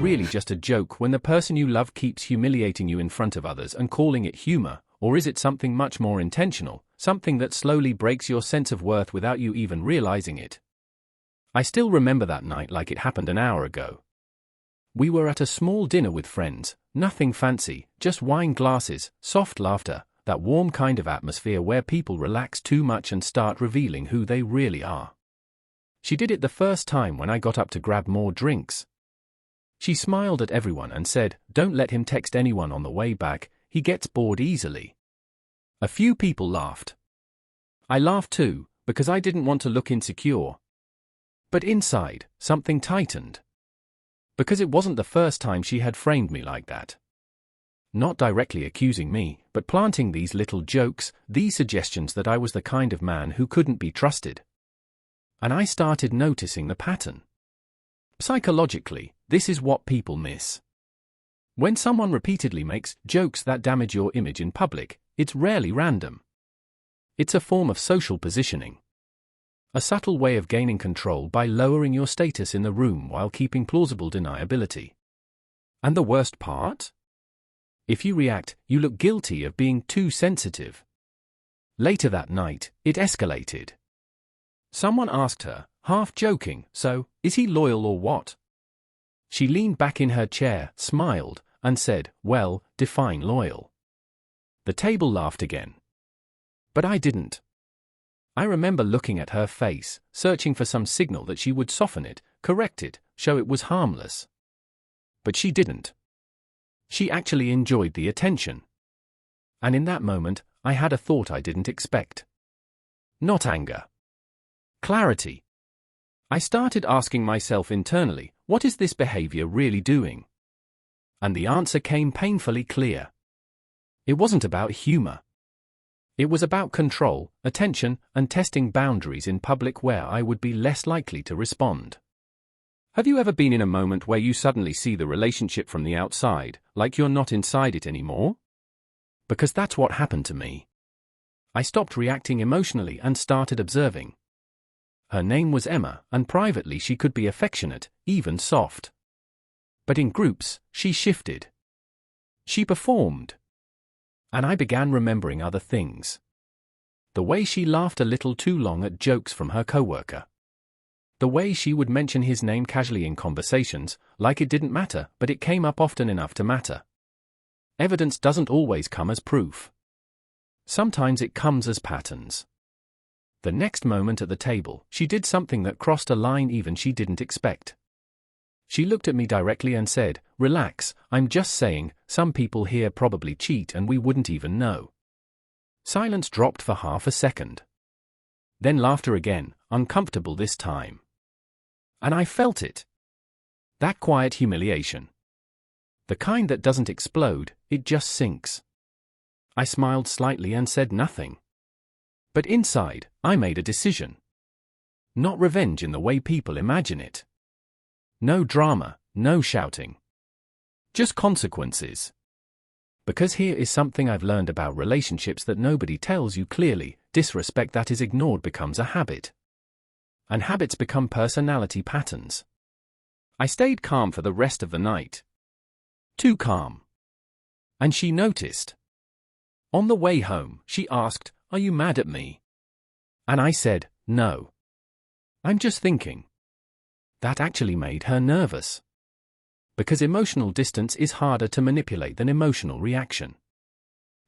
really just a joke when the person you love keeps humiliating you in front of others and calling it humor, or is it something much more intentional, something that slowly breaks your sense of worth without you even realizing it? I still remember that night like it happened an hour ago. We were at a small dinner with friends, nothing fancy, just wine glasses, soft laughter, that warm kind of atmosphere where people relax too much and start revealing who they really are. She did it the first time when I got up to grab more drinks. She smiled at everyone and said, "Don't let him text anyone on the way back, he gets bored easily." A few people laughed. I laughed too, because I didn't want to look insecure. But inside, something tightened. Because it wasn't the first time she had framed me like that. Not directly accusing me, but planting these little jokes, these suggestions that I was the kind of man who couldn't be trusted. And I started noticing the pattern. Psychologically, this is what people miss. When someone repeatedly makes jokes that damage your image in public, it's rarely random. It's a form of social positioning. A subtle way of gaining control by lowering your status in the room while keeping plausible deniability. And the worst part? If you react, you look guilty of being too sensitive. Later that night, it escalated. Someone asked her, half joking, "So, is he loyal or what?" She leaned back in her chair, smiled, and said, "Well, define loyal." The table laughed again. But I didn't. I remember looking at her face, searching for some signal that she would soften it, correct it, show it was harmless. But she didn't. She actually enjoyed the attention. And in that moment, I had a thought I didn't expect. Not anger. Clarity. I started asking myself internally, what is this behavior really doing? And the answer came painfully clear. It wasn't about humor. It was about control, attention, and testing boundaries in public where I would be less likely to respond. Have you ever been in a moment where you suddenly see the relationship from the outside, like you're not inside it anymore? Because that's what happened to me. I stopped reacting emotionally and started observing. Her name was Emma, and privately she could be affectionate, even soft. But in groups, she shifted. She performed. And I began remembering other things. The way she laughed a little too long at jokes from her coworker. The way she would mention his name casually in conversations, like it didn't matter, but it came up often enough to matter. Evidence doesn't always come as proof. Sometimes it comes as patterns. The next moment at the table, she did something that crossed a line even she didn't expect. She looked at me directly and said, "Relax, I'm just saying, some people here probably cheat and we wouldn't even know." Silence dropped for half a second. Then laughter again, uncomfortable this time. And I felt it. That quiet humiliation. The kind that doesn't explode, it just sinks. I smiled slightly and said nothing. But inside, I made a decision. Not revenge in the way people imagine it. No drama, no shouting. Just consequences. Because here is something I've learned about relationships that nobody tells you clearly: disrespect that is ignored becomes a habit. And habits become personality patterns. I stayed calm for the rest of the night. Too calm. And she noticed. On the way home, she asked, "Are you mad at me?" And I said, "No. I'm just thinking." That actually made her nervous. Because emotional distance is harder to manipulate than emotional reaction.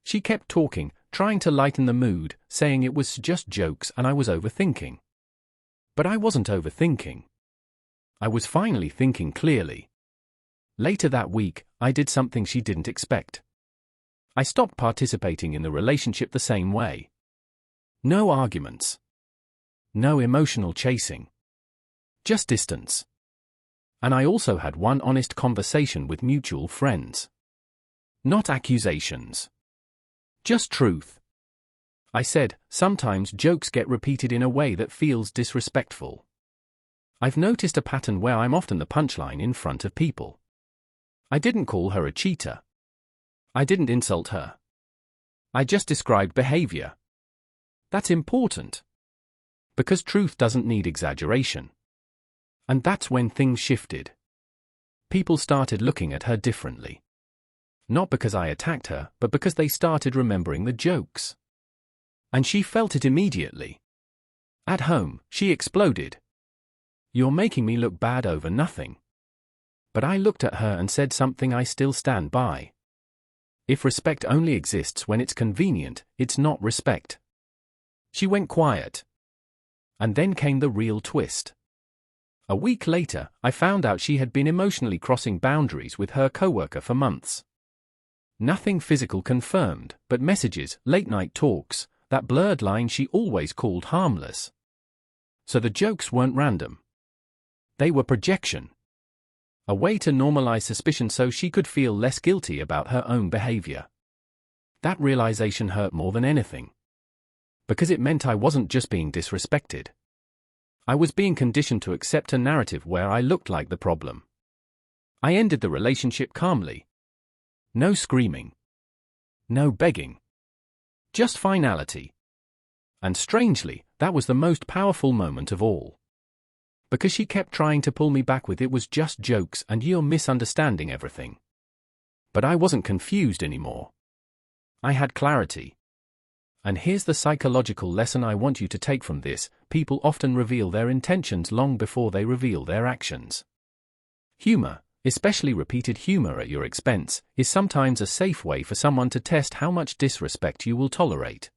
She kept talking, trying to lighten the mood, saying it was just jokes and I was overthinking. But I wasn't overthinking. I was finally thinking clearly. Later that week, I did something she didn't expect. I stopped participating in the relationship the same way. No arguments. No emotional chasing. Just distance. And I also had one honest conversation with mutual friends. Not accusations. Just truth. I said, sometimes jokes get repeated in a way that feels disrespectful. I've noticed a pattern where I'm often the punchline in front of people. I didn't call her a cheater. I didn't insult her. I just described behavior. That's important. Because truth doesn't need exaggeration. And that's when things shifted. people started looking at her differently. Not because I attacked her, but because they started remembering the jokes. And she felt it immediately. At home, she exploded. "You're making me look bad over nothing." But I looked at her and said something I still stand by. If respect only exists when it's convenient, it's not respect. She went quiet. And then came the real twist. A week later, I found out she had been emotionally crossing boundaries with her coworker for months. Nothing physical confirmed, but messages, late-night talks, that blurred line she always called harmless. So the jokes weren't random. They were projection. A way to normalize suspicion so she could feel less guilty about her own behavior. That realization hurt more than anything. Because it meant I wasn't just being disrespected. I was being conditioned to accept a narrative where I looked like the problem. I ended the relationship calmly. No screaming. No begging. Just finality. And strangely, that was the most powerful moment of all. Because she kept trying to pull me back with "it was just jokes and you're misunderstanding everything." But I wasn't confused anymore. I had clarity. And here's the psychological lesson I want you to take from this: people often reveal their intentions long before they reveal their actions. Humor, especially repeated humor at your expense, is sometimes a safe way for someone to test how much disrespect you will tolerate.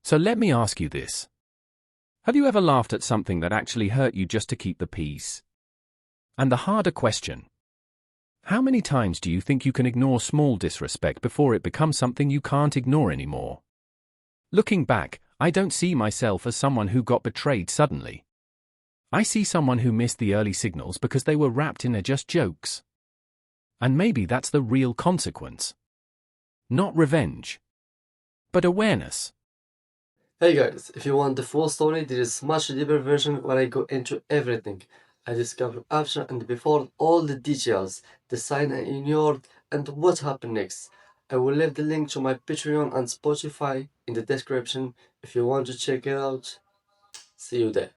So let me ask you this. Have you ever laughed at something that actually hurt you just to keep the peace? And the harder question: how many times do you think you can ignore small disrespect before it becomes something you can't ignore anymore? Looking back, I don't see myself as someone who got betrayed suddenly. I see someone who missed the early signals because they were wrapped in just jokes. And maybe that's the real consequence. Not revenge, but awareness. Hey guys, if you want the full story, there is much deeper version where I go into everything. I discover after and before, all the details, the sign I ignored, and what happened next. I will leave the link to my Patreon and Spotify in the description if you want to check it out. See you there.